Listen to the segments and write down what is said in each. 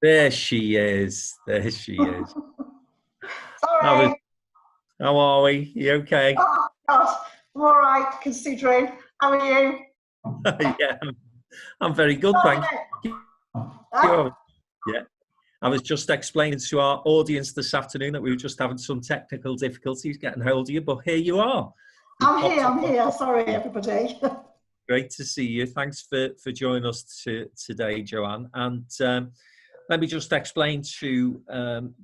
There she is. There she is. Sorry. How are we? You okay? Oh, God. I'm all right, considering. How are you? Yeah, I'm very good, thank you. Yeah, I was just explaining to our audience this afternoon that we were just having some technical difficulties getting hold of you, but here you are. I'm here. Sorry, everybody. Great to see you. Thanks for joining us today, Joanne. And let me just explain to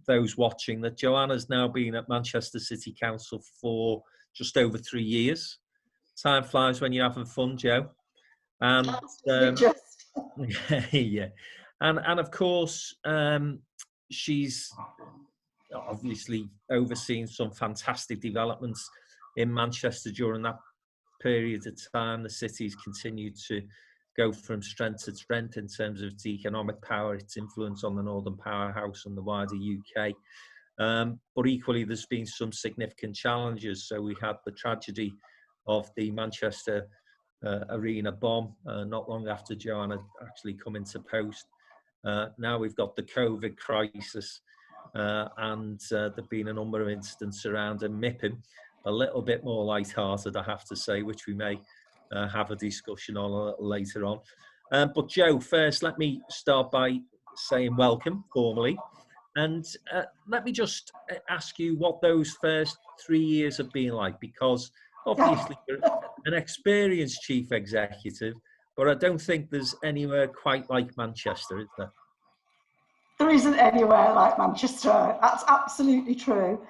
those watching that Joanne has now been at Manchester City Council for just over 3 years. Time flies when you're having fun, Joe. And yeah, and of course, she's obviously overseen some fantastic developments in Manchester during that period of time. The city's continued to go from strength to strength in terms of its economic power, its influence on the Northern Powerhouse and the wider UK. But equally, there's been some significant challenges. So we had the tragedy of the Manchester Arena bomb not long after Joanne had actually come into post. Now we've got the COVID crisis, and there've been a number of incidents surrounding MIPIM, a little bit more light-hearted, I have to say, which we may have a discussion on a little later on. But Joe, first, let me start by saying welcome formally. And let me just ask you what those first 3 years have been like, because obviously you're an experienced chief executive, but I don't think there's anywhere quite like Manchester, is there? There isn't anywhere like Manchester. That's absolutely true.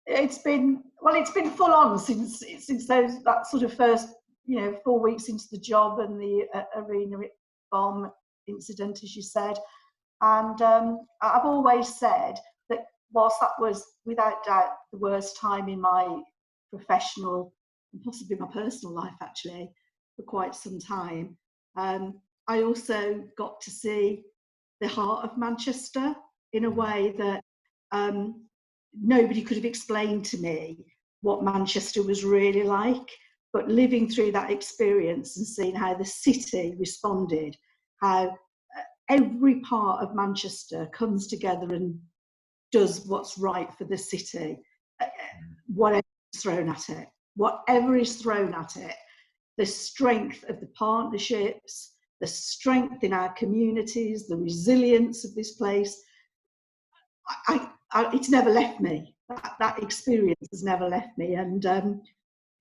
It's been full on since that sort of first 4 weeks into the job and the arena bomb incident, as you said. And I've always said that whilst that was without doubt the worst time in my professional and possibly my personal life actually for quite some time, I also got to see the heart of Manchester in a way that nobody could have explained to me what Manchester was really like. But living through that experience and seeing how the city responded, how every part of Manchester comes together and does what's right for the city, whatever is thrown at it, the strength of the partnerships, the strength in our communities, the resilience of this place, it's never left me. That experience has never left me, and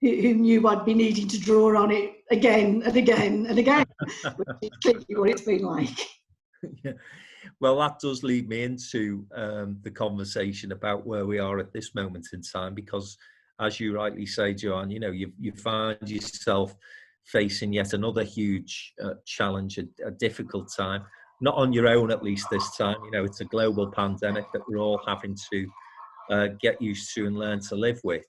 who knew I'd be needing to draw on it again and again and again, which is clearly what it's been like. Yeah. Well, that does lead me into the conversation about where we are at this moment in time, because as you rightly say, Joanne, you find yourself facing yet another huge challenge, a difficult time, not on your own, at least this time. It's a global pandemic that we're all having to get used to and learn to live with.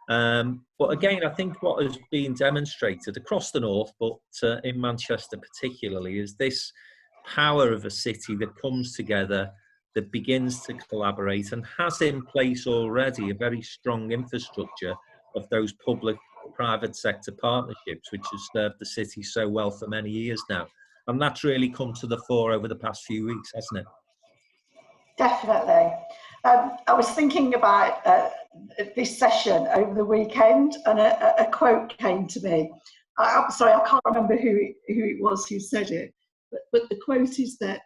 But again, I think what has been demonstrated across the north, but in Manchester particularly, is this power of a city that comes together, that begins to collaborate and has in place already a very strong infrastructure of those public-private sector partnerships, which has served the city so well for many years now. And that's really come to the fore over the past few weeks, hasn't it? Definitely. I was thinking about this session over the weekend, and a quote came to me. I'm sorry, I can't remember who it was who said it, but the quote is that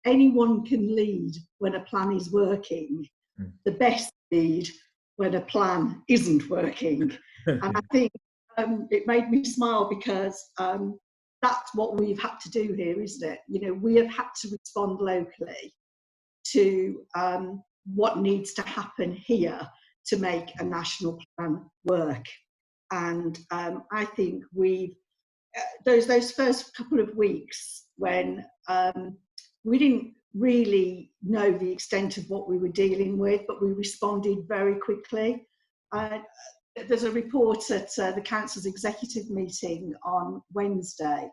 anyone can lead when a plan is working. The best lead when a plan isn't working. And I think it made me smile because that's what we've had to do here, isn't it? We have had to respond locally to what needs to happen here to make a national plan work. And I think those first couple of weeks when we didn't really know the extent of what we were dealing with, but we responded very quickly. There's a report at the council's executive meeting on Wednesday,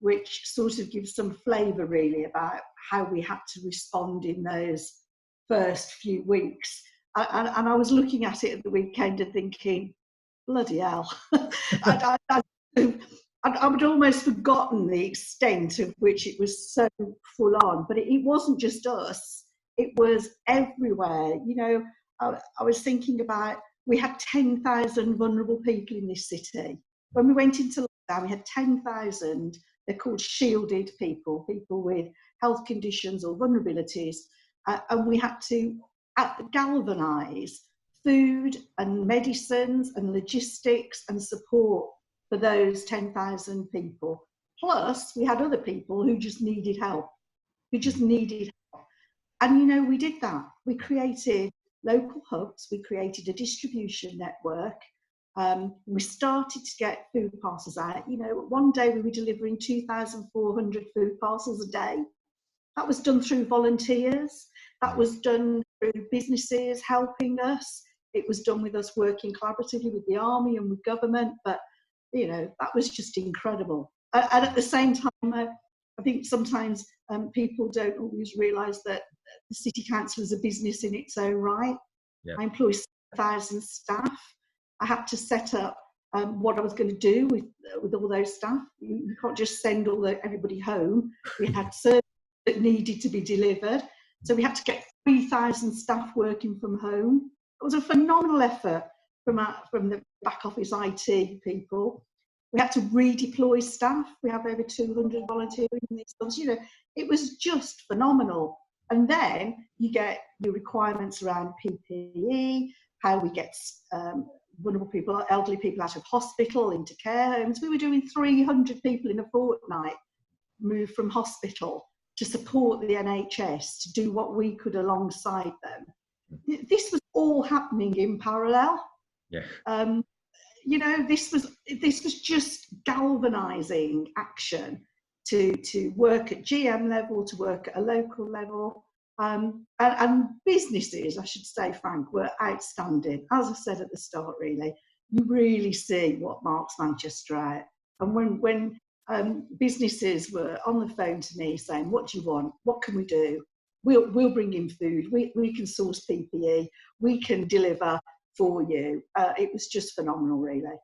which sort of gives some flavour really about how we had to respond in those first few weeks. And I was looking at it at the weekend and thinking, bloody hell. I'd almost forgotten the extent of which it was so full on, but it wasn't just us, it was everywhere. You know, I was thinking about, we had 10,000 vulnerable people in this city. When we went into lockdown, we had 10,000, they're called shielded people, people with health conditions or vulnerabilities, and we had to galvanise food and medicines and logistics and support for those 10,000 people. Plus, we had other people who just needed help, And, you know, we did that. We created local hubs, we created a distribution network. We started to get food parcels out. You know, one day we were delivering 2,400 food parcels a day. That was done through volunteers. That was done through businesses helping us. It was done with us working collaboratively with the army and with government. But, you know, that was just incredible. And at the same time, I think sometimes people don't always realise that the City Council is a business in its own right. Yeah. I employ 1,000 staff. I had to set up what I was going to do with all those staff. You can't just send everybody home. We had services that needed to be delivered. So we had to get 3,000 staff working from home. It was a phenomenal effort from the back office IT people. We had to redeploy staff. We have over 200 volunteering in these jobs. You know, it was just phenomenal. And then you get your requirements around PPE, how we get vulnerable people, elderly people out of hospital into care homes. We were doing 300 people in a fortnight move from hospital to support the NHS, to do what we could alongside them. This was all happening in parallel. Yeah. You know, this was just galvanising action to work at GM level, to work at a local level. And businesses, I should say, Frank, were outstanding. As I said at the start, really, you really see what marks Manchester out. And when businesses were on the phone to me saying, what do you want? What can we do? We'll bring in food. We can source PPE. We can deliver for you. It was just phenomenal, really.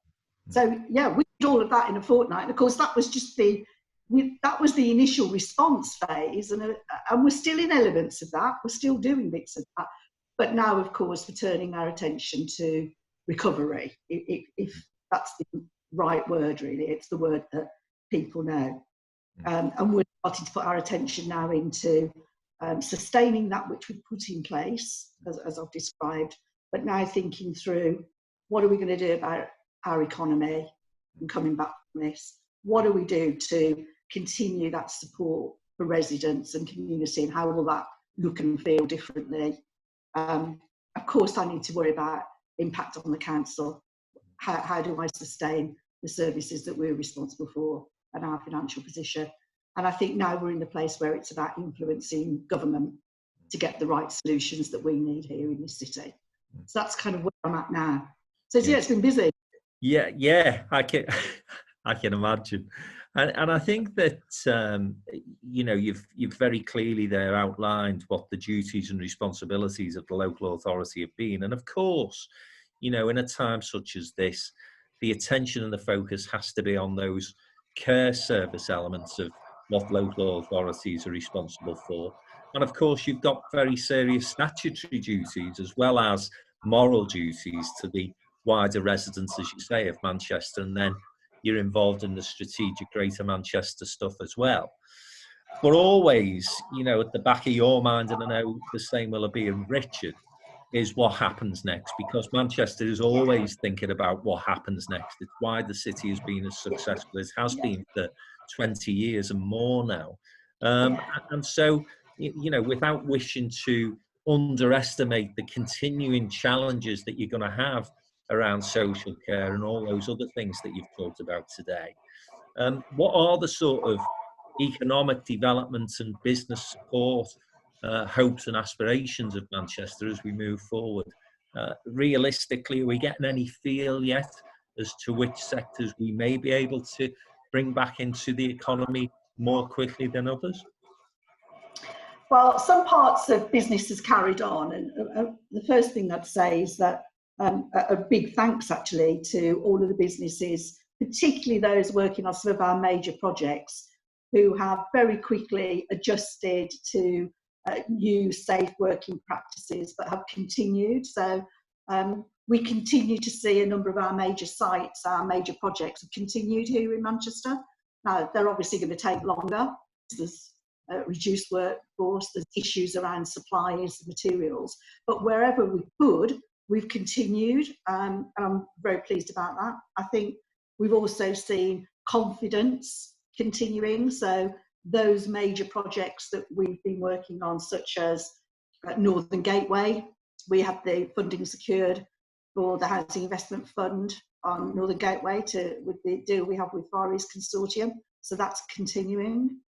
So, yeah, we did all of that in a fortnight. And, of course, that was just the initial response phase, and we're still in elements of that. We're still doing bits of that. But now, of course, we're turning our attention to recovery, if that's the right word, really. It's the word that people know. And we're starting to put our attention now into sustaining that which we've put in place, as I've described, but now thinking through, what are we going to do about our economy and coming back from this? What do we do to continue that support for residents and community, and how will that look and feel differently? Of course, I need to worry about impact on the council. How do I sustain the services that we're responsible for and our financial position? And I think now we're in the place where it's about influencing government to get the right solutions that we need here in this city. So that's kind of where I'm at now. So yeah, it's been busy. Yeah, I can imagine. And I think that, you know, you've very clearly there outlined what the duties and responsibilities of the local authority have been. And of course, you know, in a time such as this, the attention and the focus has to be on those care service elements of what local authorities are responsible for. And of course, you've got very serious statutory duties as well as moral duties to the wider residents, as you say, of Manchester, and then you're involved in the strategic Greater Manchester stuff as well. But always, you know, at the back of your mind, and I know the same will be in Richard, is what happens next, because Manchester is always thinking about what happens next. It's why the city has been as successful as it has been for 20 years and more now. And so, you know, without wishing to underestimate the continuing challenges that you're going to have around social care and all those other things that you've talked about today, what are the sort of economic developments and business support hopes and aspirations of Manchester as we move forward? Realistically, are we getting any feel yet as to which sectors we may be able to bring back into the economy more quickly than others? Well, some parts of business has carried on, and the first thing I'd say is that a big thanks actually to all of the businesses particularly those working on some of our major projects, who have very quickly adjusted to new safe working practices, but have continued. So we continue to see a number of our major sites, our major projects have continued here in Manchester. Now, they're obviously going to take longer. There's reduced workforce, there's issues around supplies and materials, but wherever we could, we've continued, and I'm very pleased about that. I think we've also seen confidence continuing, so those major projects that we've been working on, such as Northern Gateway, we have the funding secured for the Housing Investment Fund on Northern Gateway with the deal we have with Far East Consortium, so that's continuing.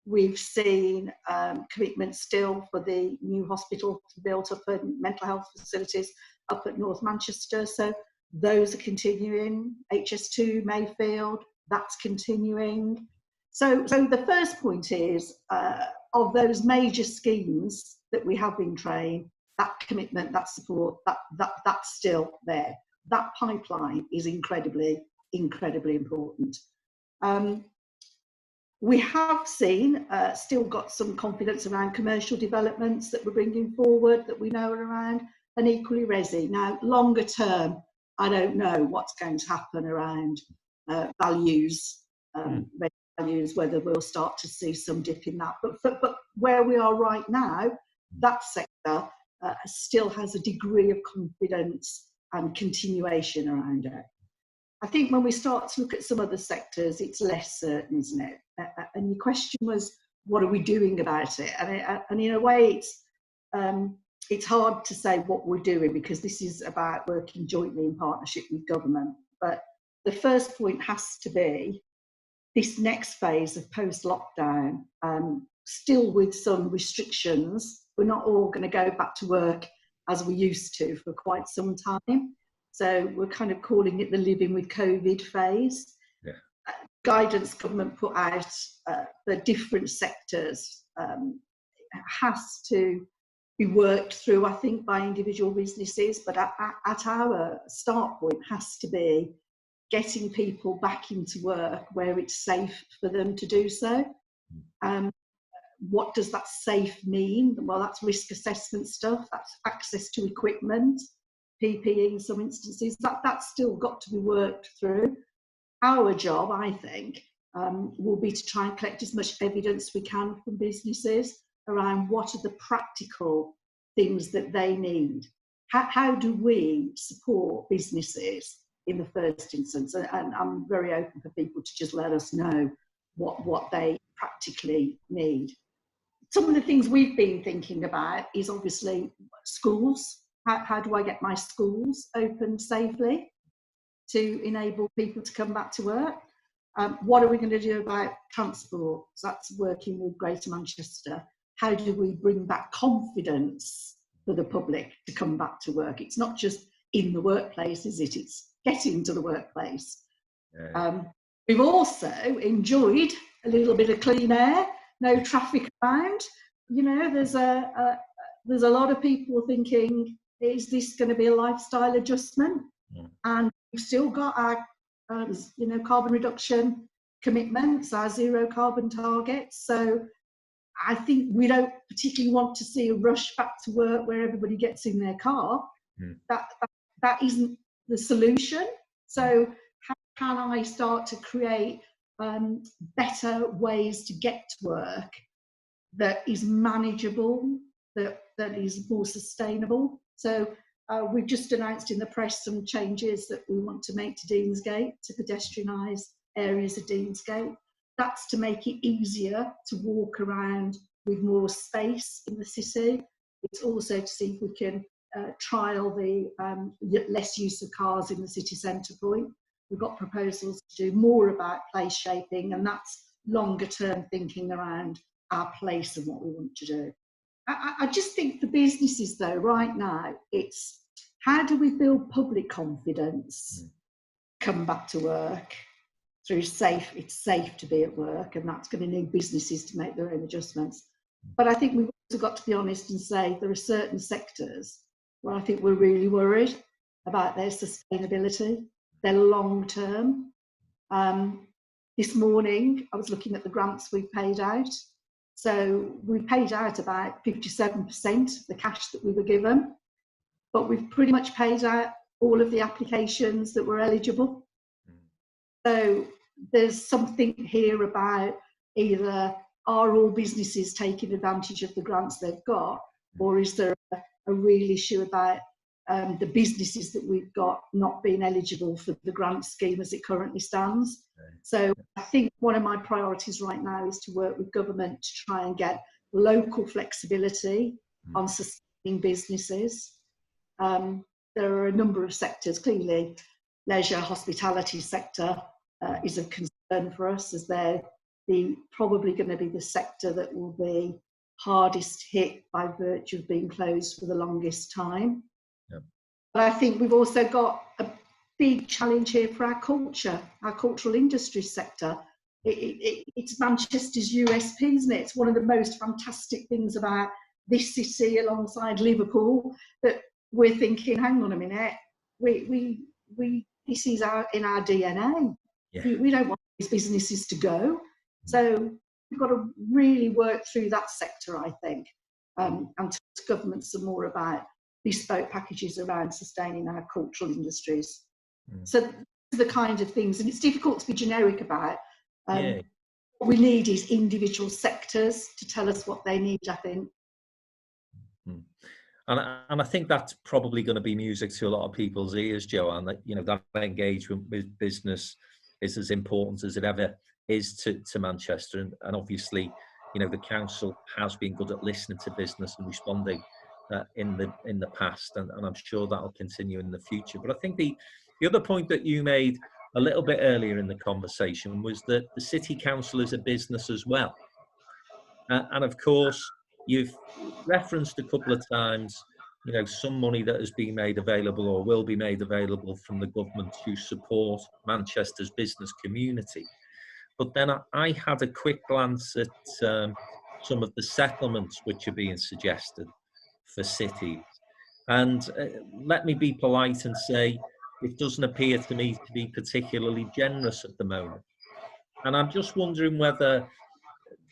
We've seen commitments still for the new hospital to be built up and mental health facilities up at North Manchester, so those are continuing. HS2 Mayfield, that's continuing. So the first point is, of those major schemes that we have in train, that commitment, that support, that's still there. That pipeline is incredibly important. We have seen, still got some confidence around commercial developments that we're bringing forward, that we know are around, and equally resi. Now, longer term, I don't know what's going to happen around values, values, whether we'll start to see some dip in that. But where we are right now, that sector still has a degree of confidence and continuation around it. I think when we start to look at some other sectors, it's less certain, isn't it? And your question was, what are we doing about it? And in a way, it's hard to say what we're doing, because this is about working jointly in partnership with government. But the first point has to be this next phase of post-lockdown, still with some restrictions. We're not all going to go back to work as we used to for quite some time. So we're kind of calling it the living with COVID phase. Yeah. Guidance government put out for different sectors has to be worked through, I think, by individual businesses, but at our start point has to be getting people back into work where it's safe for them to do so. What does that safe mean? Well, that's risk assessment stuff, that's access to equipment, PPE in some instances, that's still got to be worked through. Our job, I think, will be to try and collect as much evidence we can from businesses around what are the practical things that they need. How do we support businesses in the first instance? And I'm very open for people to just let us know what they practically need. Some of the things we've been thinking about is obviously schools. How do I get my schools open safely to enable people to come back to work? What are we going to do about transport? So that's working with Greater Manchester. How do we bring back confidence for the public to come back to work? It's not just in the workplace, is it? It's getting to the workplace. Yeah. We've also enjoyed a little bit of clean air, no traffic around. You know, there's a lot of people thinking, is this going to be a lifestyle adjustment? Yeah. And we've still got our, carbon reduction commitments, our zero carbon targets. So I think we don't particularly want to see a rush back to work where everybody gets in their car. Mm. That isn't the solution. So how can I start to create better ways to get to work that is manageable, that is more sustainable? So we've just announced in the press some changes that we want to make to Deansgate, to pedestrianise areas of Deansgate. That's to make it easier to walk around with more space in the city. It's also to see if we can trial the less use of cars in the city centre point. We've got proposals to do more about place shaping, and that's longer term thinking around our place and what we want to do. I just think for businesses though, right now, it's how do we build public confidence, come back to work through it's safe to be at work, and that's going to need businesses to make their own adjustments. But I think we've also got to be honest and say there are certain sectors where I think we're really worried about their sustainability, their long term. This morning, I was looking at the grants we've paid out. So we've paid out about 57% of the cash that we were given, but we've pretty much paid out all of the applications that were eligible. So there's something here about either are all businesses taking advantage of the grants they've got, or is there a real issue about the businesses that we've got not being eligible for the grant scheme as it currently stands. So I think one of my priorities right now is to work with government to try and get local flexibility on sustaining businesses. There are a number of sectors, clearly leisure, hospitality sector is of concern for us, as they're probably going to be the sector that will be hardest hit by virtue of being closed for the longest time. But I think we've also got a big challenge here for our culture, our cultural industry sector. It's Manchester's USP, isn't it? It's one of the most fantastic things about this city alongside Liverpool, that we're thinking, hang on a minute, this is in our DNA. Yeah. We don't want these businesses to go. So we've got to really work through that sector, I think, and talk to government some more about bespoke packages around sustaining our cultural industries. So the kind of things, and it's difficult to be generic about. What we need is individual sectors to tell us what they need, I think. And I think that's probably going to be music to a lot of people's ears, Joanne, that, you know, that engagement with business is as important as it ever is to Manchester. And obviously, you know, the council has been good at listening to business and responding in the past, and I'm sure that'll continue in the future. But I think the other point that you made a little bit earlier in the conversation was that the city council is a business as well. And of course, you've referenced a couple of times, you know, some money that has been made available or will be made available from the government to support Manchester's business community. But then I had a quick glance at some of the settlements which are being suggested for cities. And let me be polite and say, it doesn't appear to me to be particularly generous at the moment. And I'm just wondering whether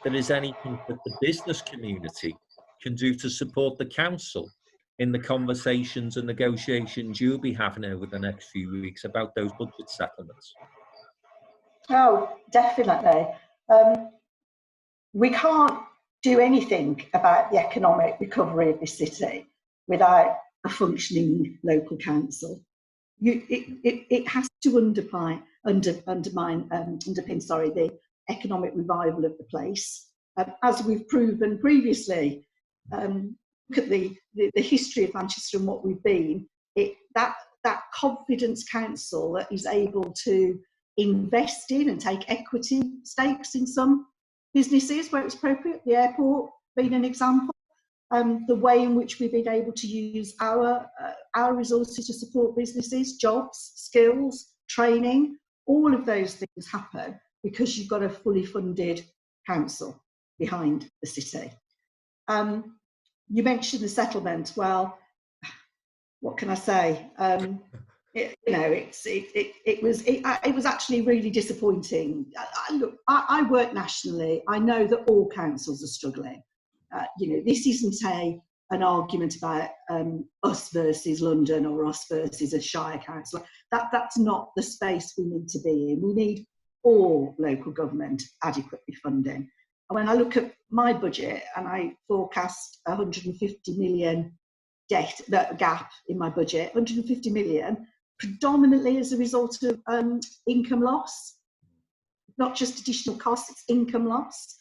there is anything that the business community can do to support the council in the conversations and negotiations you'll be having over the next few weeks about those budget settlements. Oh, definitely. We can't do anything about the economic recovery of this city without a functioning local council. It has to underpin the economic revival of the place, as we've proven previously. Look at the history of Manchester and what we've been. That confidence council that is able to invest in and take equity stakes in some businesses where it's appropriate, the airport being an example, the way in which we've been able to use our resources to support businesses, jobs, skills, training, all of those things happen because you've got a fully funded council behind the city. You mentioned the settlement. Well, what can I say? It was actually really disappointing. I work nationally. I know that all councils are struggling. This isn't an argument about us versus London or us versus a shire council. That's not the space we need to be in. We need all local government adequately funding. And when I look at my budget and I forecast 150 million gap in my budget, 150 million, predominantly as a result of income loss, not just additional costs, it's income loss.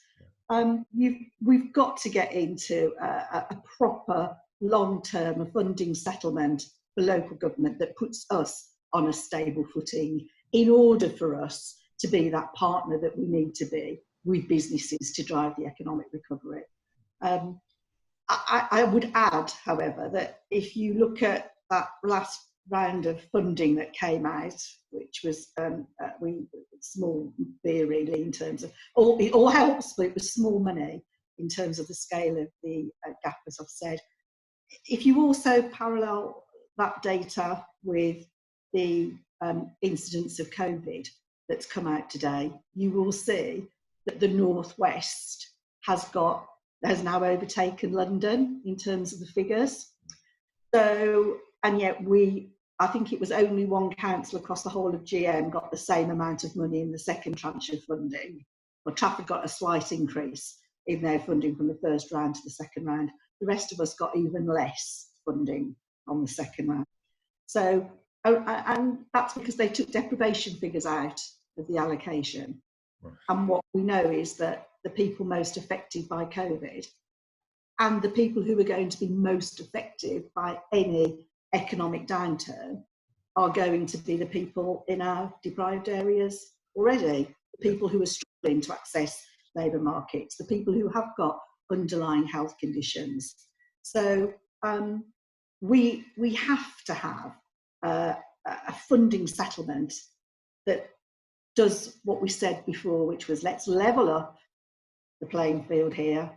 We've got to get into a proper long-term funding settlement for local government that puts us on a stable footing in order for us to be that partner that we need to be with businesses to drive the economic recovery. I would add, however, that if you look at that last round of funding that came out, which was small beer really in terms of, it all helps, but it was small money in terms of the scale of the gap, as I've said. If you also parallel that data with the incidence of COVID, that's come out today, you will see that the Northwest has now overtaken London in terms of the figures. So, and yet I think it was only one council across the whole of GM got the same amount of money in the second tranche of funding. Well, Trafford got a slight increase in their funding from the first round to the second round. The rest of us got even less funding on the second round. So, and that's because they took deprivation figures out of the allocation. Right. And what we know is that the people most affected by COVID and the people who are going to be most affected by any economic downturn are going to be the people in our deprived areas already, the people who are struggling to access labour markets, the people who have got underlying health conditions. So we have to have a funding settlement that does what we said before, which was let's level up the playing field here,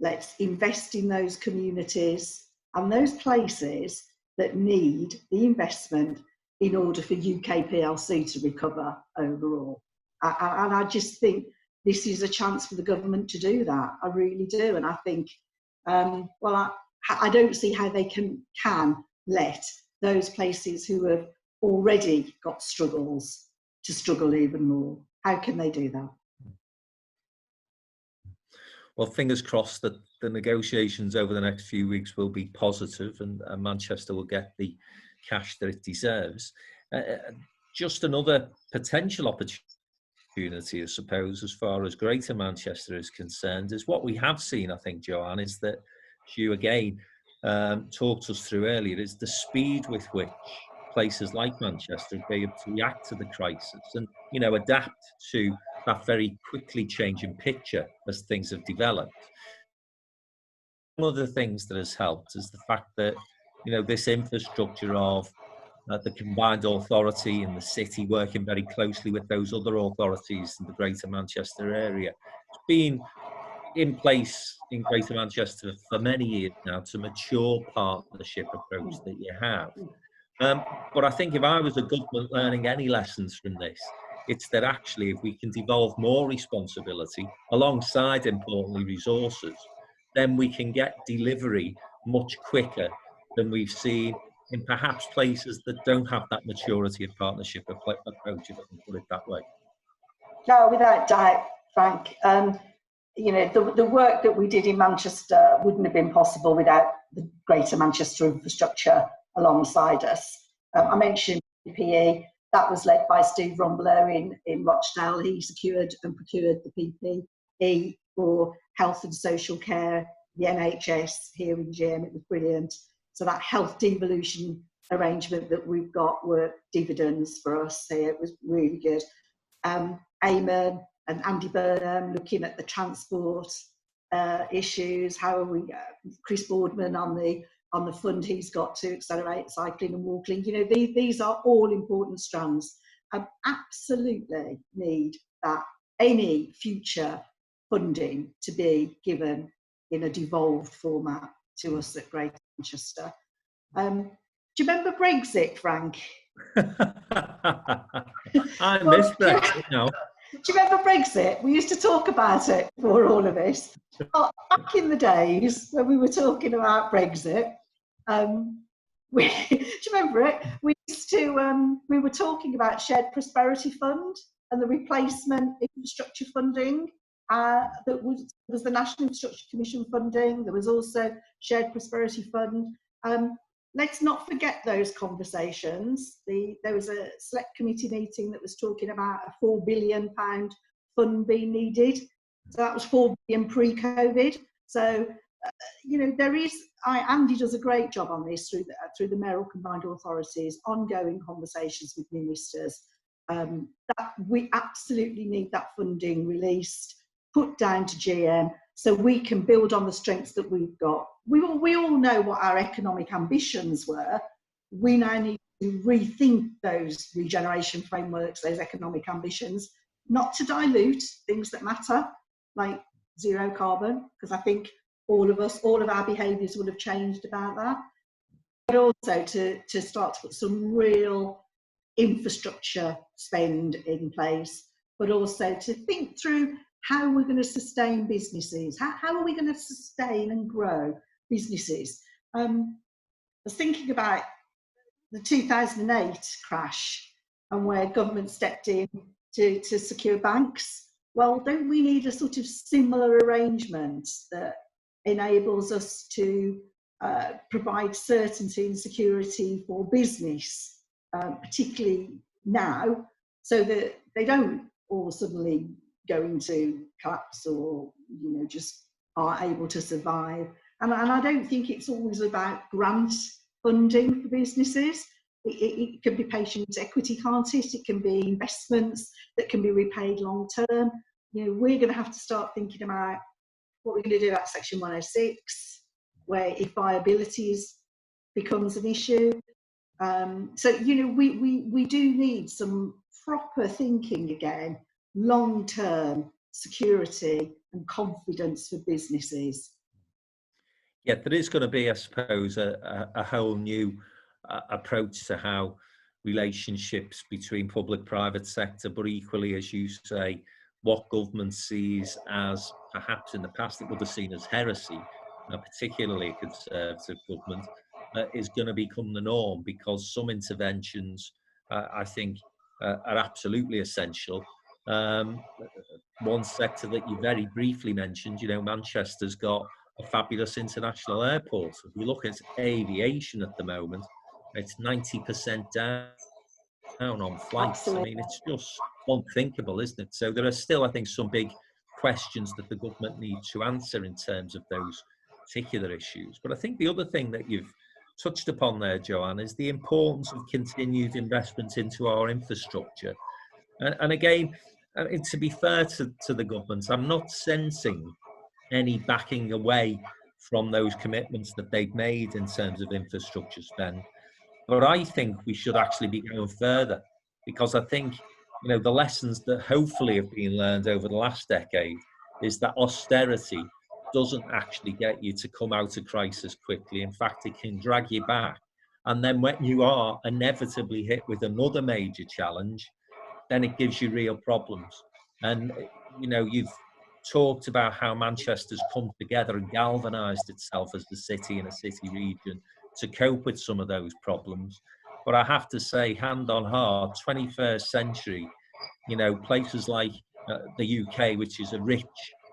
let's invest in those communities and those places that need the investment in order for UK PLC to recover overall. And I just think this is a chance for the government to do that. I really do. And I think, I don't see how they can let those places who have already got struggles to struggle even more. How can they do that? Well, fingers crossed that the negotiations over the next few weeks will be positive and Manchester will get the cash that it deserves. Just another potential opportunity, I suppose, as far as Greater Manchester is concerned, is what we have seen, I think, Joanne, is that, as you again talked us through earlier, is the speed with which places like Manchester be able to react to the crisis and, you know, adapt to that very quickly changing picture as things have developed. One of the things that has helped is the fact that, you know, this infrastructure of the combined authority and the city working very closely with those other authorities in the Greater Manchester area, it's been in place in Greater Manchester for many years now to mature partnership approach that you have. But I think if I was a government learning any lessons from this, it's that actually if we can devolve more responsibility alongside, importantly, resources, then we can get delivery much quicker than we've seen in perhaps places that don't have that maturity of partnership approach, if I can put it that way. No, without doubt, Frank. You know, the work that we did in Manchester wouldn't have been possible without the Greater Manchester infrastructure alongside us. I mentioned PPE, that was led by Steve Rombler in Rochdale. He secured and procured the PPE for health and social care, the NHS here in GM. It was brilliant. So that health devolution arrangement that we've got worked dividends for us here. It was really good. Eamon and Andy Burnham looking at the transport issues. How are we? Chris Boardman on the fund he's got to accelerate cycling and walking. You know, these are all important strands. Absolutely need that any future funding to be given in a devolved format to us at Greater Manchester. Do you remember Brexit, Frank? I miss Brexit now. Do you remember Brexit? We used to talk about it before all of this. Back in the days when we were talking about Brexit, do you remember it? We used to, we were talking about Shared Prosperity Fund and the replacement infrastructure funding. That was the National Infrastructure Commission funding. There was also Shared Prosperity Fund. Let's not forget those conversations. There was a select committee meeting that was talking about a £4 billion fund being needed. So that was £4 billion pre-COVID. So, you know, Andy does a great job on this through the mayoral combined authorities, ongoing conversations with ministers. That we absolutely need that funding released, put down to GM, so we can build on the strengths that we've got. We all know what our economic ambitions were. We now need to rethink those regeneration frameworks, those economic ambitions, not to dilute things that matter, like zero carbon, because I think all of our behaviours would have changed about that, but also to start to put some real infrastructure spend in place, but also to think through how we're going to sustain businesses. How are we going to sustain and grow businesses? I was thinking about the 2008 crash and where government stepped in to secure banks. Well, don't we need a sort of similar arrangement that enables us to provide certainty and security for business, particularly now, so that they don't all suddenly go into collapse or, you know, just are able to survive. And I don't think it's always about grant funding for businesses. It can be patient equity, can't it? It can be investments that can be repaid long term. You know, we're going to have to start thinking about what we're going to do about Section 106, where if viability becomes an issue. So, you know, we do need some proper thinking again, long-term security and confidence for businesses. Yeah, there is going to be, I suppose, a whole new approach to how relationships between public-private sector, but equally, as you say, what government sees as, perhaps in the past it would have seen as heresy, particularly a Conservative government, is going to become the norm, because some interventions, I think, are absolutely essential. One sector that you very briefly mentioned, you know, Manchester's got a fabulous international airport. If you look at aviation at the moment, it's 90% down on flights. Absolutely. I mean, it's just unthinkable, isn't it? So there are still, I think, some big questions that the government needs to answer in terms of those particular issues. But I think the other thing that you've touched upon there, Joanne, is the importance of continued investment into our infrastructure. And again, I mean, to be fair to the government, I'm not sensing any backing away from those commitments that they've made in terms of infrastructure spend. But I think we should actually be going further, because I think, you know, the lessons that hopefully have been learned over the last decade is that austerity doesn't actually get you to come out of crisis quickly. In fact, it can drag you back. And then when you are inevitably hit with another major challenge, then it gives you real problems. And, you know, you've talked about how Manchester's come together and galvanised itself as the city in a city region to cope with some of those problems. But I have to say, hand on heart, 21st century, you know, places like the UK, which is a rich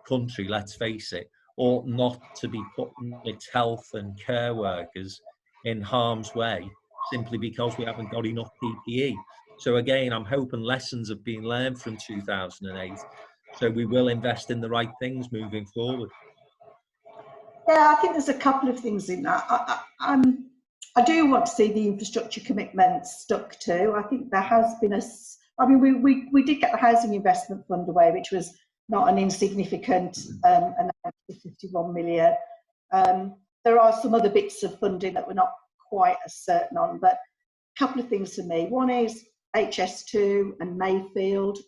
country, let's face it, ought not to be putting its health and care workers in harm's way simply because we haven't got enough PPE. So again, I'm hoping lessons have been learned from 2008, so we will invest in the right things moving forward. Yeah, I think there's a couple of things in that. I do want to see the infrastructure commitments stuck to. I think there has been I mean, we did get the Housing Investment Fund away, which was not an insignificant amount of 51 million. There are some other bits of funding that we're not quite as certain on, but a couple of things for me. One is HS2 and Mayfield,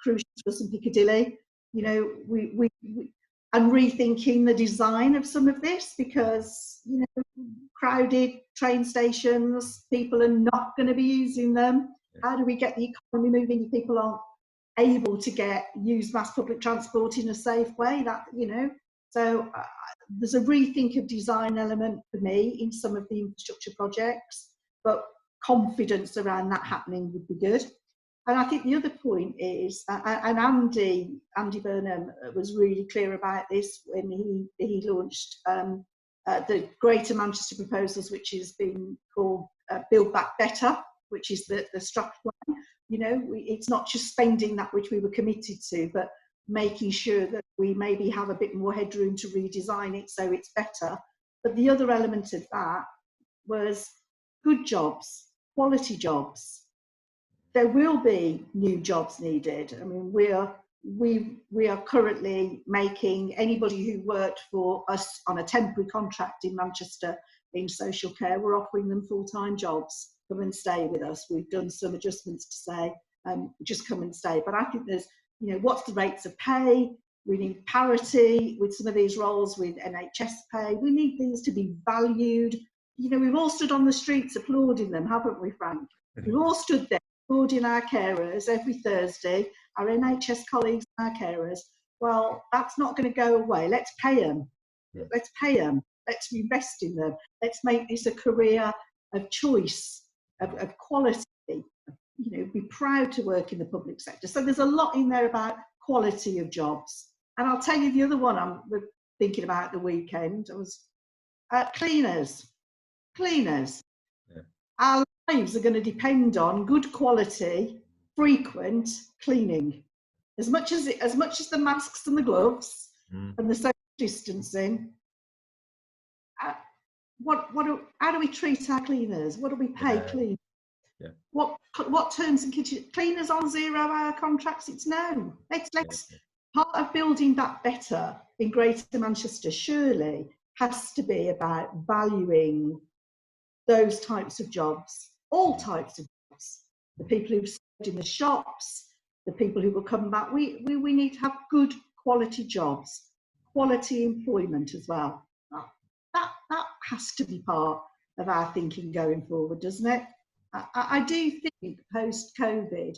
Crucius and Piccadilly. You know, and rethinking the design of some of this, because, you know, crowded train stations, people are not going to be using them. How do we get the economy moving if people aren't able to use mass public transport in a safe way? That, you know, so there's a rethink of design element for me in some of the infrastructure projects, but confidence around that happening would be good. And I think the other point is, and Andy Burnham was really clear about this when he launched the Greater Manchester proposals, which has been called Build Back Better, which is the Strat plan. You know, it's not just spending that which we were committed to, but making sure that we maybe have a bit more headroom to redesign it so it's better. But the other element of that was good jobs, quality jobs. There will be new jobs needed. I mean, we are currently making anybody who worked for us on a temporary contract in Manchester in social care, we're offering them full-time jobs. Come and stay with us. We've done some adjustments to say, just come and stay. But I think there's, you know, what's the rates of pay? We need parity with some of these roles with NHS pay. We need these to be valued. You know, we've all stood on the streets applauding them, haven't we, Frank? We've all stood there applauding our carers every Thursday, our NHS colleagues and our carers. Well, that's not going to go away. Let's pay them. Let's pay them. Let's invest in them. Let's make this a career of choice, of quality. You know, be proud to work in the public sector. So there's a lot in there about quality of jobs. And I'll tell you the other one I'm thinking about the weekend. I was cleaners. Cleaners. Yeah. Our lives are going to depend on good quality, frequent cleaning. As much as the masks and the gloves and the social distancing. How do we treat our cleaners? What do we pay cleaners? Yeah. What terms and conditions? Cleaners on 0-hour contracts? It's no. Let's part of building that better in Greater Manchester surely has to be about valuing those types of jobs, all types of jobs. The people who've served in the shops, the people who will come back. We need to have good quality jobs, quality employment as well. That has to be part of our thinking going forward, doesn't it? I do think post-COVID,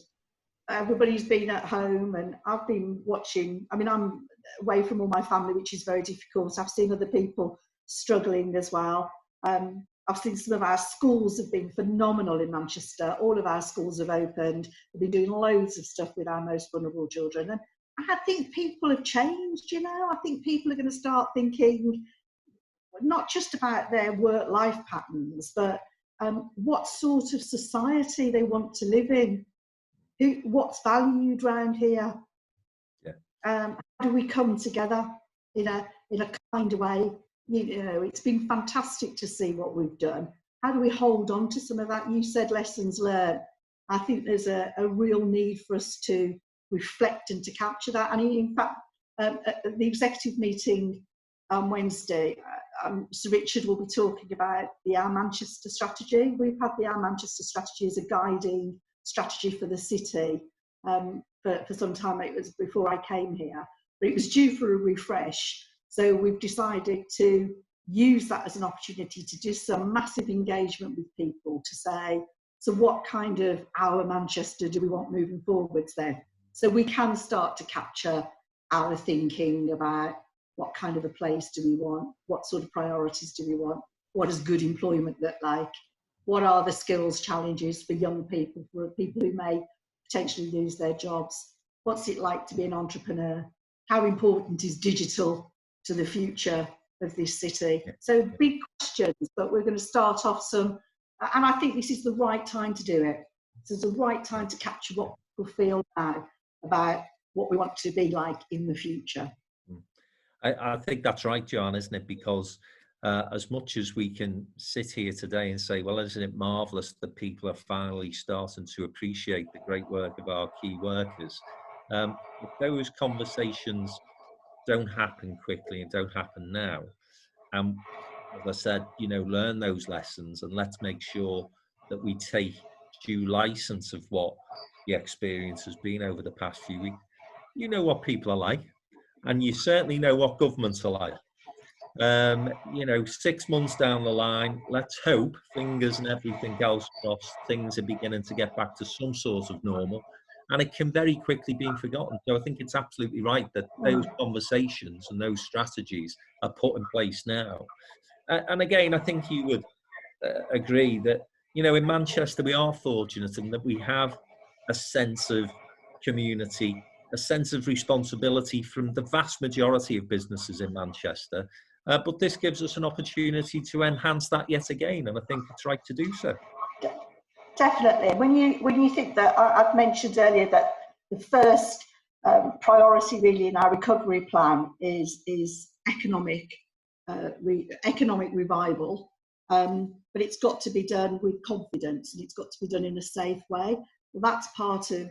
everybody's been at home and I've been watching. I mean, I'm away from all my family, which is very difficult. I've seen other people struggling as well. I've seen some of our schools have been phenomenal in Manchester. All of our schools have opened. We've been doing loads of stuff with our most vulnerable children. And I think people have changed, you know. I think people are going to start thinking not just about their work-life patterns, but what sort of society they want to live in, what's valued around here. Yeah. How do we come together in a kind of way? You know, it's been fantastic to see what we've done. How do we hold on to some of that? You said lessons learned. I think there's a real need for us to reflect and to capture that. And in fact, at the executive meeting on Wednesday, Sir Richard will be talking about the Our Manchester strategy. We've had the Our Manchester strategy as a guiding strategy for the city for some time. It was before I came here, but it was due for a refresh. So we've decided to use that as an opportunity to do some massive engagement with people to say, so what kind of Our Manchester do we want moving forwards then? So we can start to capture our thinking about what kind of a place do we want? What sort of priorities do we want? What does good employment look like? What are the skills challenges for young people, for people who may potentially lose their jobs? What's it like to be an entrepreneur? How important is digital to the future of this city? So big questions, but we're going to start off some, and I think this is the right time to do it. This is the right time to capture what people feel now about what we want to be like in the future. I think that's right, John, isn't it? Because as much as we can sit here today and say, well, isn't it marvellous that people are finally starting to appreciate the great work of our key workers, if those conversations don't happen quickly and don't happen now, and as I said, you know, learn those lessons and let's make sure that we take due license of what the experience has been over the past few weeks. You know what people are like. And you certainly know what governments are like. You know, 6 months down the line, let's hope, fingers and everything else crossed, things are beginning to get back to some sort of normal. And it can very quickly be forgotten. So I think it's absolutely right that those conversations and those strategies are put in place now. And again, I think you would agree that, you know, in Manchester, we are fortunate in that we have a sense of community, a sense of responsibility from the vast majority of businesses in Manchester. But this gives us an opportunity to enhance that yet again, and I think it's right to do so. Definitely. When you think that, I've mentioned earlier that the first priority really in our recovery plan is economic revival, but it's got to be done with confidence and it's got to be done in a safe way. Well, that's part of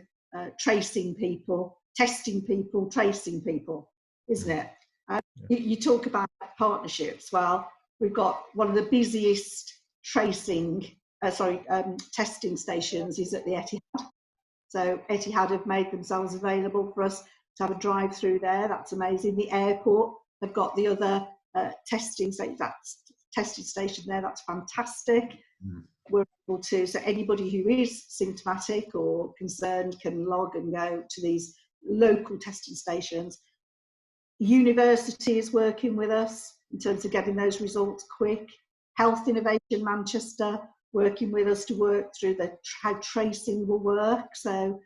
tracing people, testing people, tracing people, isn't it? You talk about partnerships. Well, we've got one of the busiest testing stations is at the Etihad. So Etihad have made themselves available for us to have a drive through there. That's amazing. The airport have got the other testing station there. That's fantastic. we're able to, so anybody who is symptomatic or concerned can log and go to these local testing stations. University is working with us in terms of getting those results quick. Health Innovation Manchester working with us to work through how tracing will work. So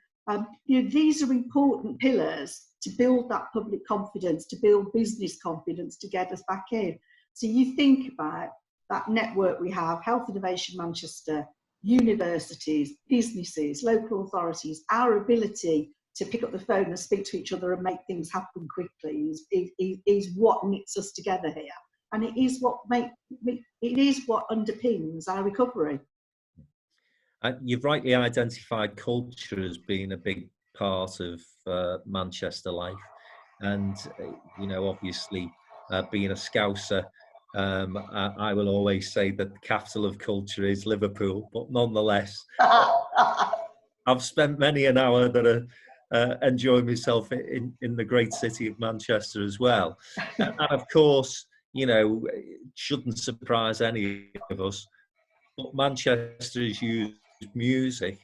these are important pillars to build that public confidence, to build business confidence, to get us back in. So you think about that network we have: Health Innovation Manchester, universities, businesses, local authorities. Our ability to pick up the phone and speak to each other and make things happen quickly is what knits us together here, and it is what underpins our recovery. You've rightly identified culture as being a big part of Manchester life, and obviously being a Scouser, I will always say that the capital of culture is Liverpool, but nonetheless I've spent many an hour that are enjoying myself in the great city of Manchester as well. And of course, it shouldn't surprise any of us, but Manchester has used music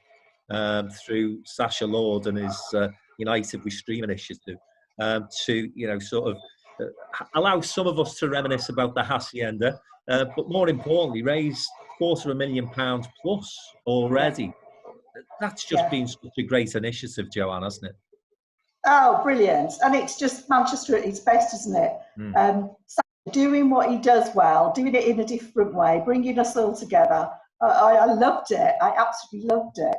through Sacha Lord and his United We Stream initiative to, sort of allow some of us to reminisce about the Hacienda, but more importantly, raise £250,000 plus already. That's just been such a great initiative, Joanne, hasn't it? Oh, brilliant. And it's just Manchester at its best, isn't it? So doing what he does well, doing it in a different way, bringing us all together. I loved it. I absolutely loved it.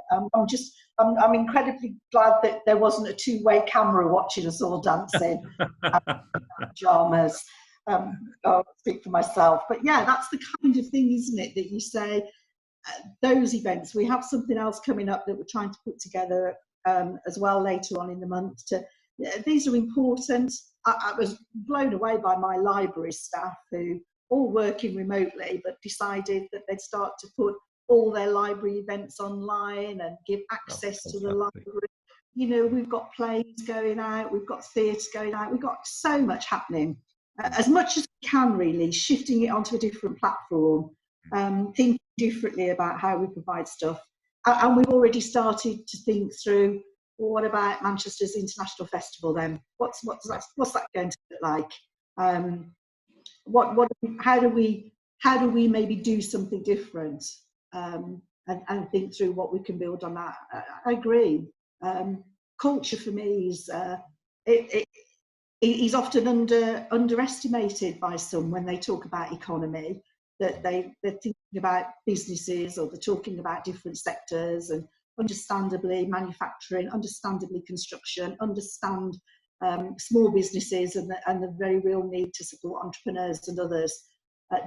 I'm incredibly glad that there wasn't a two-way camera watching us all dancing pajamas. I'll speak for myself. But yeah, that's the kind of thing, isn't it, that you say, those events. We have something else coming up that we're trying to put together as well later on in the month. These are important. I was blown away by my library staff, who all working remotely, but decided that they'd start to put all their library events online and give access to the library. We've got plays going out, we've got theatre going out, we've got so much happening. As much as we can, really, shifting it onto a different platform, thinking differently about how we provide stuff. And we've already started to think through, well, what about Manchester's International Festival then? What's that going to look like? How do we maybe do something different, and think through what we can build on that? I agree. Culture for me is often underestimated by some when they talk about economy. That they're thinking about businesses, or they're talking about different sectors, and understandably manufacturing, understandably construction, understand small businesses and the very real need to support entrepreneurs and others,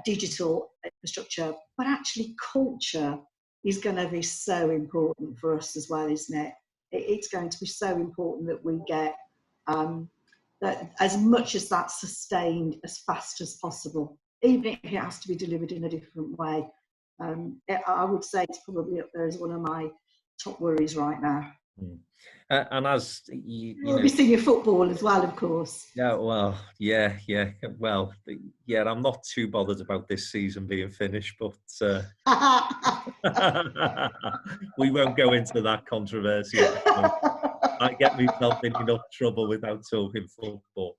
digital infrastructure. But actually culture is going to be so important for us as well, isn't it? It's going to be so important that we get that as much as that's sustained as fast as possible, even if it has to be delivered in a different way. I would say it's probably up there as one of my top worries right now. And as you'll be seeing your football as well, of course. Yeah, well, yeah. Well, yeah, I'm not too bothered about this season being finished, but we won't go into that controversy. I get myself in enough trouble without talking football.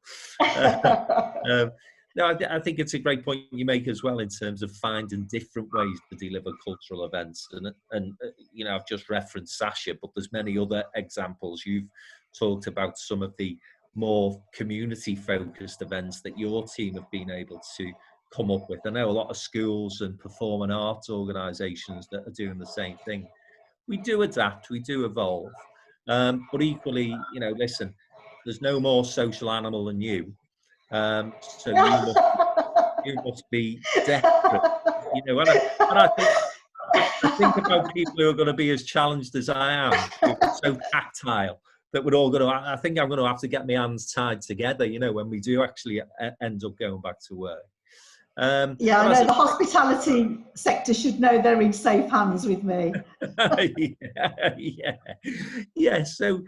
No, I think it's a great point you make as well in terms of finding different ways to deliver cultural events. And I've just referenced Sacha, but there's many other examples. You've talked about some of the more community-focused events that your team have been able to come up with. I know a lot of schools and performing arts organisations that are doing the same thing. We do adapt, we do evolve. But equally, listen, there's no more social animal than you. So you must be desperate. When I think about people who are going to be as challenged as I am, who are so tactile, that we're all going to. I think I'm going to have to get my hands tied together. When we do actually end up going back to work. I know the hospitality sector should know they're in safe hands with me. Yeah. So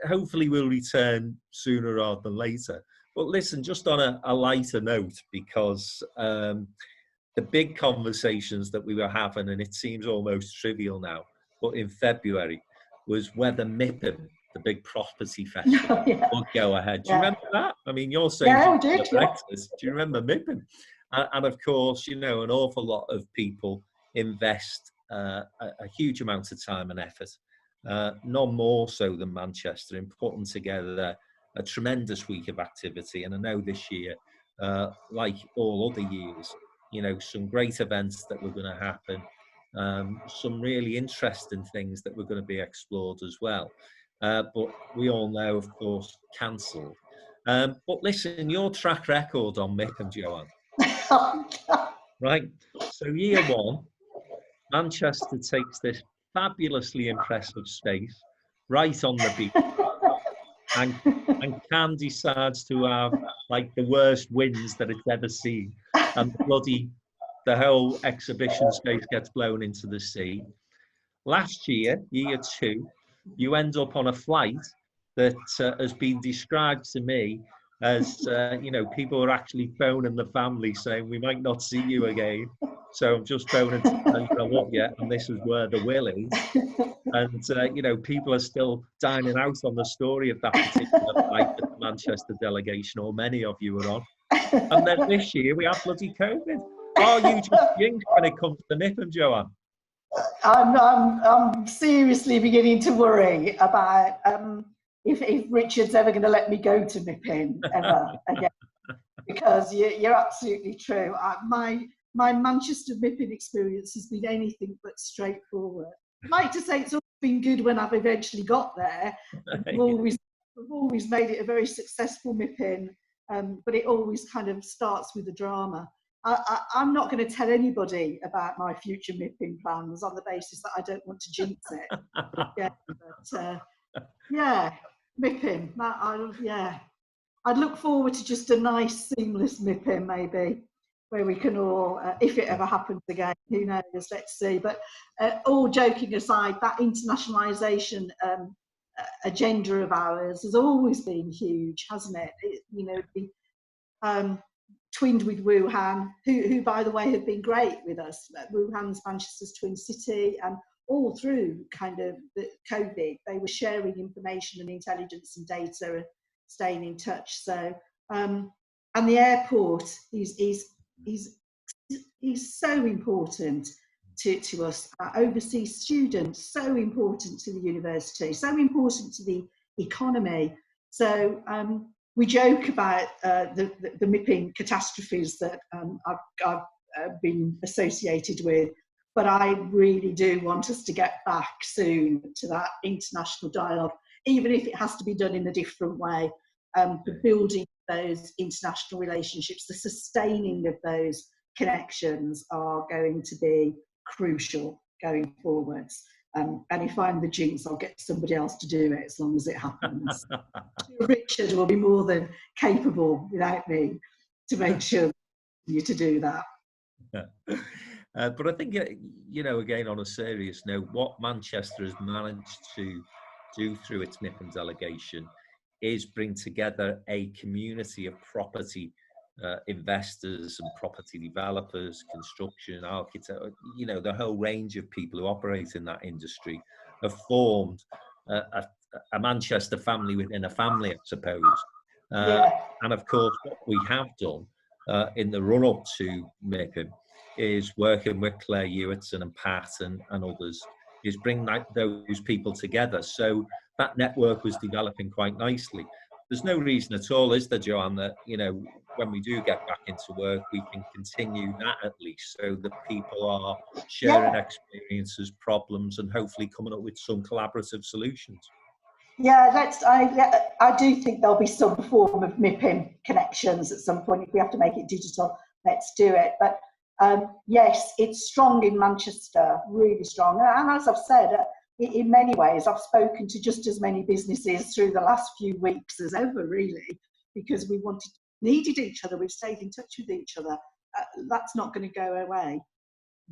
hopefully we'll return sooner rather than later. But listen, just on a lighter note, because the big conversations that we were having, and it seems almost trivial now, but in February, was whether MIPIM, the big property festival, Yeah. would go ahead. Do you Yeah. remember that? I mean, you're saying Yeah, we did, yeah. breakfast. Do you remember MIPIM? And of course, you know, an awful lot of people invest a huge amount of time and effort, none more so than Manchester, in putting together a tremendous week of activity. And I know this year, like all other years, you know, some great events that were going to happen, some really interesting things that were going to be explored as well. But we all know, of course, cancelled. But listen, your track record on MIPIM, Joanne, right? So year one, Manchester takes this fabulously impressive space right on the beach, and Cam decides to have like the worst winds that it's ever seen, and the whole exhibition space gets blown into the sea. Last year, year two, you end up on a flight that has been described to me as, you know, people are actually phoning the family saying, we might not see you again. So I'm just phoning to tell you I love you, and this is where the will is. And, you know, people are still dining out on the story of that particular flight that the Manchester delegation, or many of you, were on. And then this year we have bloody COVID. Are you just jinxed when it comes to MIPIM, Joanne? I'm seriously beginning to worry about if Richard's ever going to let me go to MIPIM ever again, because you're absolutely true. My Manchester MIPIM experience has been anything but straightforward. I'd like to say it's always been good when I've eventually got there. We've always made it a very successful MIPIM, but it always kind of starts with the drama. I'm not going to tell anybody about my future MIPIM plans on the basis that I don't want to jinx it. Yeah, MIPIM. I'd look forward to just a nice, seamless MIPIM, maybe, where we can all, if it ever happens again, who knows, let's see. But all joking aside, that internationalisation agenda of ours has always been huge, hasn't it? You know, twinned with Wuhan, who by the way have been great with us. Wuhan's Manchester's twin city, and all through kind of the COVID, they were sharing information and intelligence and data and staying in touch. So, and the airport is so important to us. Our overseas students, so important to the university, so important to the economy. So we joke about the MIPIM catastrophes that I've been associated with, but I really do want us to get back soon to that international dialogue, even if it has to be done in a different way. The building those international relationships, the sustaining of those connections are going to be crucial going forwards. And if I'm the jinx, I'll get somebody else to do it as long as it happens. Richard will be more than capable without me to make sure you to do that. But I think, you know, again, on a serious note, what Manchester has managed to do through its MIPIM delegation is bring together a community of property investors and property developers, construction, architects, you know, the whole range of people who operate in that industry have formed a Manchester family within a family, I suppose. And of course, what we have done in the run-up to MIPIM is working with Claire Hewitson and Pat and others, is bring those people together. So that network was developing quite nicely. There's no reason at all, is there, Joanne, that, you know, when we do get back into work, we can continue that at least, so that people are sharing experiences, problems, and hopefully coming up with some collaborative solutions. Yeah, I do think there'll be some form of MIPIM connections at some point. If we have to make it digital, let's do it. But yes, it's strong in Manchester, really strong. And as I've said, in many ways, I've spoken to just as many businesses through the last few weeks as ever, really, because we needed each other. We've stayed in touch with each other. That's not going to go away.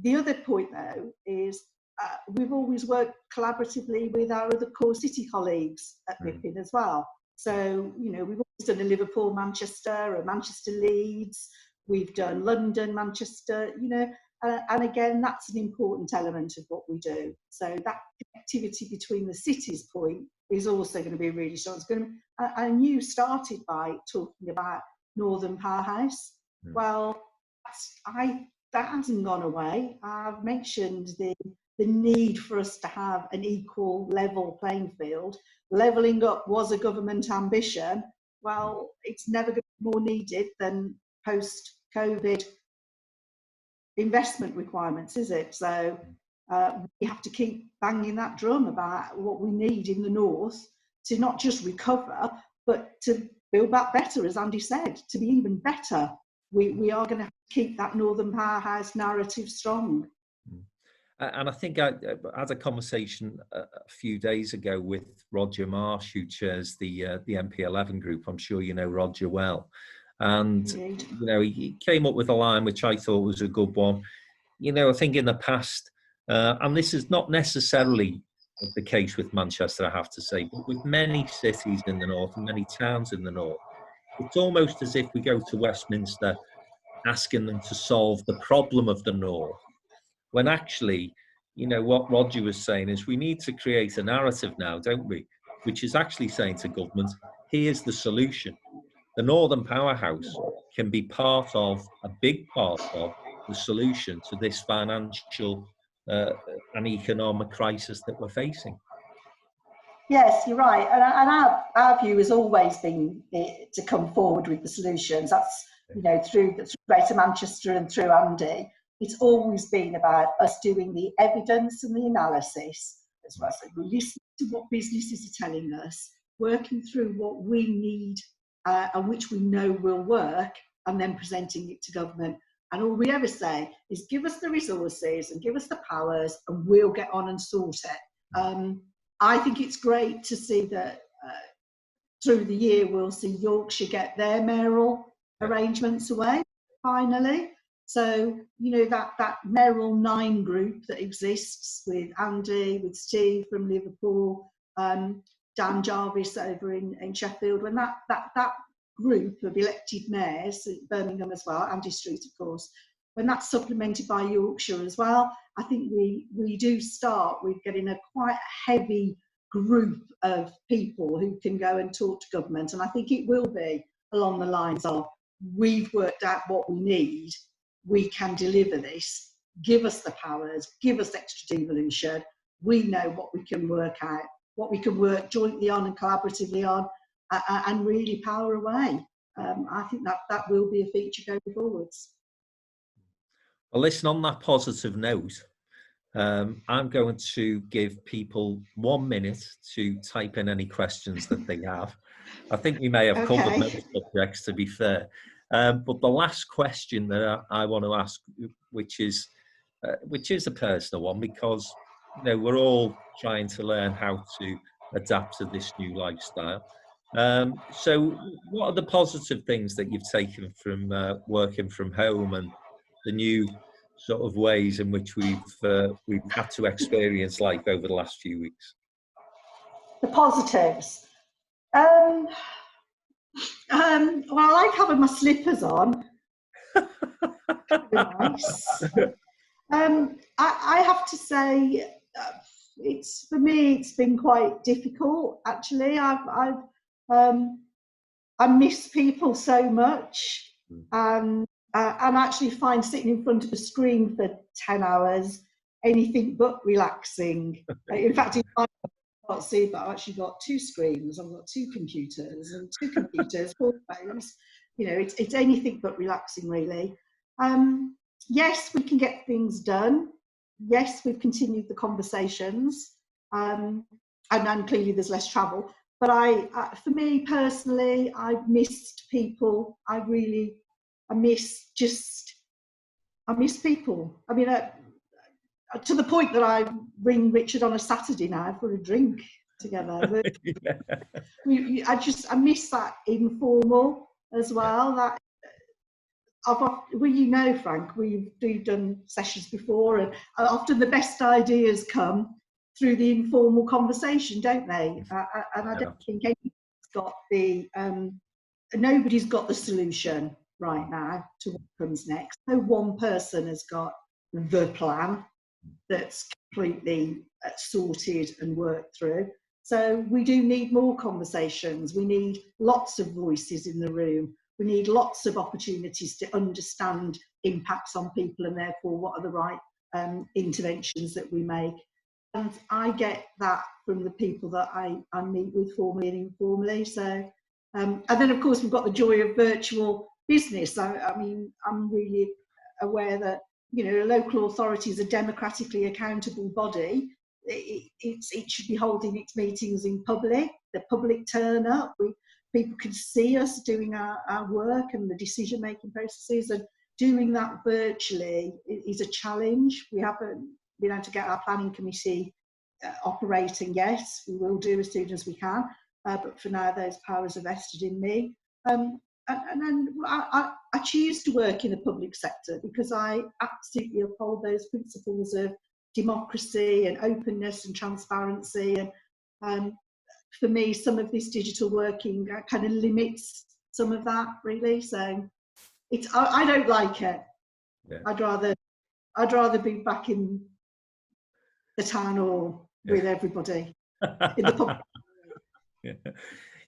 The other point, though, is we've always worked collaboratively with our other core city colleagues at MIPIM as well. So, you know, we've always done a Liverpool, Manchester, a Manchester Leeds. we've done London, Manchester, you know, and again, that's an important element of what we do. So that connectivity between the cities point is also going to be really strong. It's going to, and you started by talking about Northern Powerhouse. Well, that hasn't gone away. I've mentioned the need for us to have an equal level playing field. Levelling up was a government ambition. Well, it's never going to be more needed than post-COVID investment requirements, is it? So we have to keep banging that drum about what we need in the north to not just recover, but to build back better, as Andy said, to be even better. We are going to keep that Northern Powerhouse narrative strong. And I think I had a conversation a few days ago with Roger Marsh, who chairs the MP11 group. I'm sure you know Roger well. And, Indeed. you know, he came up with a line which I thought was a good one. You know, I think in the past, and this is not necessarily the case with Manchester, I have to say, but with many cities in the north and many towns in the north, it's almost as if we go to Westminster asking them to solve the problem of the north, when actually, you know, what Roger was saying is we need to create a narrative now, don't we, which is actually saying to government, here's the solution. The Northern Powerhouse can be part of, a big part of, the solution to this financial and economic crisis that we're facing. Yes, you're right. And our view has always been to come forward with the solutions. That's, you know, through Greater Manchester and through Andy. It's always been about us doing the evidence and the analysis as well. So we listen to what businesses are telling us, working through what we need and which we know will work, and then presenting it to government. And all we ever say is give us the resources and give us the powers and we'll get on and sort it. I think it's great to see that through the year we'll see Yorkshire get their mayoral arrangements away, finally. So, you know, that mayoral 9 group that exists with Andy, with Steve from Liverpool, Dan Jarvis over in Sheffield, when that group of elected mayors, Birmingham as well, Andy Street of course, when that's supplemented by Yorkshire as well, I think we do start with getting a quite heavy group of people who can go and talk to government. And I think it will be along the lines of, we've worked out what we need, we can deliver this, give us the powers, give us extra devolution, we know what we can work out, what we can work jointly on and collaboratively on, and really power away. I think that will be a feature going forwards. Well, listen, on that positive note, I'm going to give people 1 minute to type in any questions that they have. I think we may have covered most subjects, to be fair. But the last question that I want to ask, which is a personal one, because, you know, we're all trying to learn how to adapt to this new lifestyle. So what are the positive things that you've taken from working from home and the new sort of ways in which we've had to experience life over the last few weeks? The positives. Well, I like having my slippers on. Nice. I have to say, for me, it's been quite difficult. Actually, I miss people so much, and actually find sitting in front of a screen for 10 hours anything but relaxing. In fact, I can't see, but I've actually got 2 screens. I've got 2 computers and 2 computers, 4 phones. You know, it's anything but relaxing, really. Yes, we can get things done. Yes, we've continued the conversations, and clearly there's less travel. But for me personally, I've missed people. I miss people. I mean, to the point that I ring Richard on a Saturday now for a drink together. I miss that informal as well. That well, you know, Frank, we've done sessions before, and often the best ideas come through the informal conversation, don't they? And I don't think anybody's got the solution. right now to what comes next. No one person has got the plan that's completely sorted and worked through. So we do need more conversations. We need lots of voices in the room. We need lots of opportunities to understand impacts on people and therefore what are the right interventions that we make. And I get that from the people that I meet with formally and informally. So, and then of course we've got the joy of virtual business. I mean, I'm really aware that, you know, a local authority is a democratically accountable body. It should be holding its meetings in public. The public turn up. People can see us doing our work and the decision-making processes, and doing that virtually is a challenge. We haven't been able to get our planning committee operating yet. We will do as soon as we can, but for now those powers are vested in me. And then I choose to work in the public sector because I absolutely uphold those principles of democracy and openness and transparency. And for me, some of this digital working kind of limits some of that, really. So I don't like it. Yeah. I'd rather be back in the town hall with everybody in the public.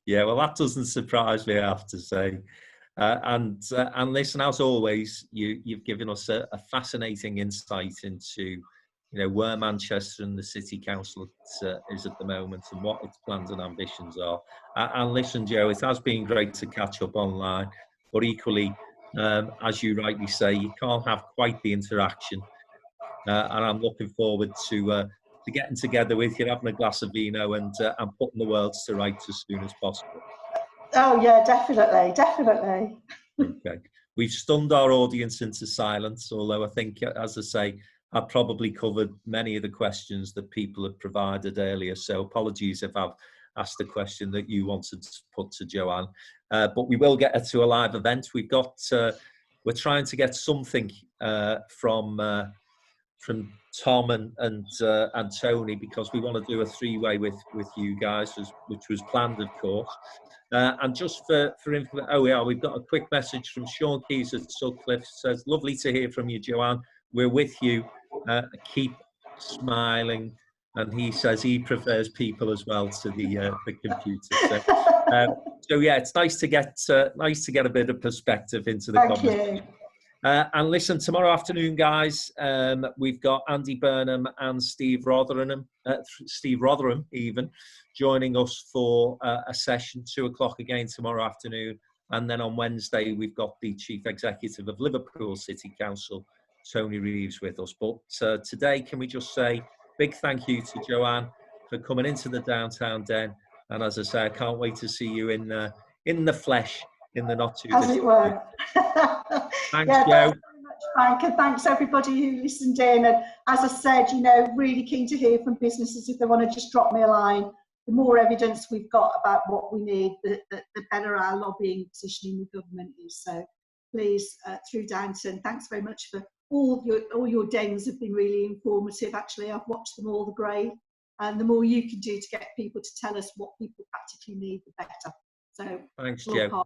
Yeah, well, that doesn't surprise me, I have to say. And listen, as always, you've given us a fascinating insight into, you know, where Manchester and the City Council is at the moment and what its plans and ambitions are. And listen, Joe, it has been great to catch up online, but equally, as you rightly say, you can't have quite the interaction. And I'm looking forward to getting together with you, having a glass of vino and putting the worlds to rights as soon as possible. Oh yeah, definitely. Okay. We've stunned our audience into silence, although I think, as I say, I've probably covered many of the questions that people have provided earlier. So apologies if I've asked a question that you wanted to put to Joanne. But we will get her to a live event. We're trying to get something from Tom and Tony, because we want to do a three-way with you guys, which was planned, of course. And just for we've got a quick message from Sean Keys at Sutcliffe. Says, lovely to hear from you, Joanne. We're with you. Keep smiling. And he says he prefers people as well to the computer. So yeah, it's nice to get a bit of perspective into the conversation. You. And listen, tomorrow afternoon, guys, we've got Andy Burnham and Steve Rotherham even, joining us for a session, 2:00 again tomorrow afternoon. And then on Wednesday, we've got the Chief Executive of Liverpool City Council, Tony Reeves, with us. But today, can we just say big thank you to Joanne for coming into the Downtown Den. And as I say, I can't wait to see you in the flesh in the not too distant future. Thanks, Joe. Thanks very much, Frank, and thanks everybody who listened in. And as I said, you know, really keen to hear from businesses if they want to just drop me a line. The more evidence we've got about what we need, the better our lobbying position in the government is. So please, through Downton, thanks very much for all your dens have been really informative. Actually, I've watched them all, the great. And the more you can do to get people to tell us what people practically need, the better. So thanks, Joe.